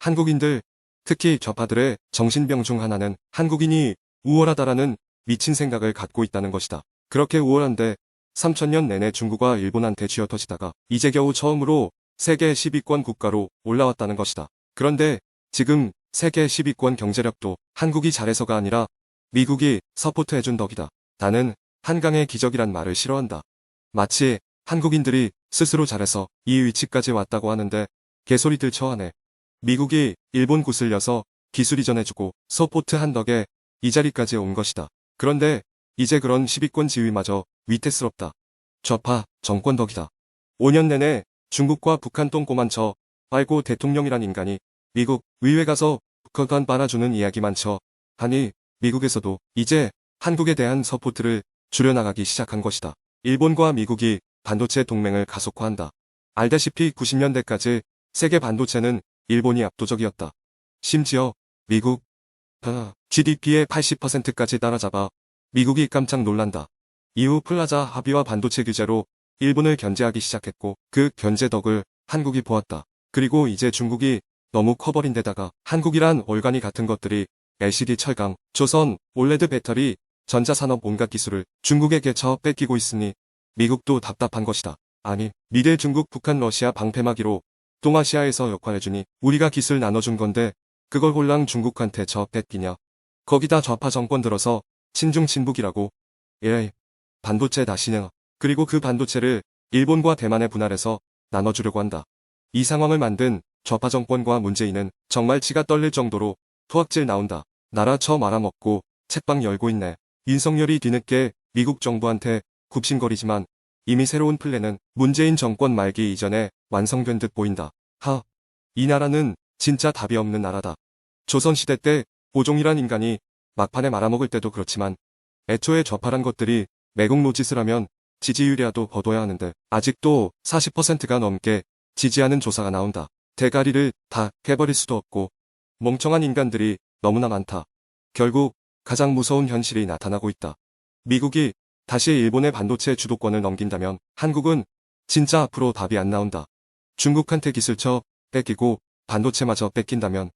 한국인들, 특히 좌파들의 정신병 중 하나는 한국인이 우월하다라는 미친 생각을 갖고 있다는 것이다. 그렇게 우월한데 3000년 내내 중국과 일본한테 쥐어터지다가 이제 겨우 처음으로 세계 10위권 국가로 올라왔다는 것이다. 그런데 지금 세계 10위권 경제력도 한국이 잘해서가 아니라 미국이 서포트해준 덕이다. 나는 한강의 기적이란 말을 싫어한다. 마치 한국인들이 스스로 잘해서 이 위치까지 왔다고 하는데 개소리들 쳐하네. 미국이 일본 구슬려서 기술 이전해주고 서포트한 덕에 이 자리까지 온 것이다. 그런데 이제 그런 10위권 지위마저 위태스럽다. 좌파 정권 덕이다. 5년 내내 중국과 북한 똥꼬만 쳐 빨고 대통령이란 인간이 미국 의회 가서 북한판 빨아주는 이야기만 쳐 하니 미국에서도 이제 한국에 대한 서포트를 줄여나가기 시작한 것이다. 일본과 미국이 반도체 동맹을 가속화한다. 알다시피 90년대까지 세계 반도체는 일본이 압도적이었다. 심지어 미국 GDP의 80%까지 따라잡아 미국이 깜짝 놀란다. 이후 플라자 합의와 반도체 규제로 일본을 견제하기 시작했고 그 견제 덕을 한국이 보았다. 그리고 이제 중국이 너무 커버린 데다가 한국이란 얼간이 같은 것들이 LCD 철강, 조선, 올레드 배터리, 전자산업 온갖 기술을 중국에게 쳐 뺏기고 있으니 미국도 답답한 것이다. 아니, 미래 중국, 북한, 러시아 방패막이로 동아시아에서 역할해주니 우리가 기술 나눠준 건데 그걸 홀랑 중국한테 쳐 뺏기냐. 거기다 좌파 정권 들어서 친중 친북이라고. 에이, 반도체 다시냐. 그리고 그 반도체를 일본과 대만에 분할해서 나눠주려고 한다. 이 상황을 만든 좌파 정권과 문재인은 정말 치가 떨릴 정도로 토악질 나온다. 나라 쳐 말아먹고 책방 열고 있네. 윤석열이 뒤늦게 미국 정부한테 굽신거리지만 이미 새로운 플랜은 문재인 정권 말기 이전에 완성된 듯 보인다. 이 나라는 진짜 답이 없는 나라다. 조선시대 때 고종이란 인간이 막판에 말아먹을 때도 그렇지만 애초에 좌파란 것들이 매국 노짓을 하면 지지율이라도 거둬야 하는데 아직도 40%가 넘게 지지하는 조사가 나온다. 대가리를 다 깨버릴 수도 없고 멍청한 인간들이 너무나 많다. 결국 가장 무서운 현실이 나타나고 있다. 미국이 다시 일본의 반도체 주도권을 넘긴다면 한국은 진짜 앞으로 답이 안 나온다. 중국한테 기술처 뺏기고 반도체마저 뺏긴다면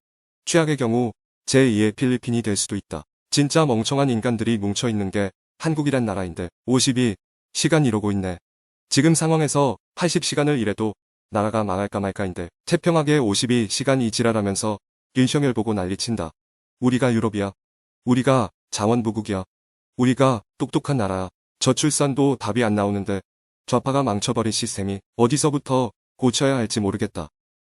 최악의 경우 제2의 필리핀이 될 수도 있다. 진짜 멍청한 인간들이 뭉쳐있는 게 한국이란 나라인데 52시간 이러고 있네. 지금 상황에서 80시간을 일해도 나라가 망할까 말까인데 태평하게 52시간 이 지랄하면서 윤석열 보고 난리친다. 우리가 유럽이야. 우리가 자원부국이야. 우리가 똑똑한 나라야. 저출산도 답이 안 나오는데 좌파가 망쳐버린 시스템이 어디서부터 고쳐야 할지 모르겠다.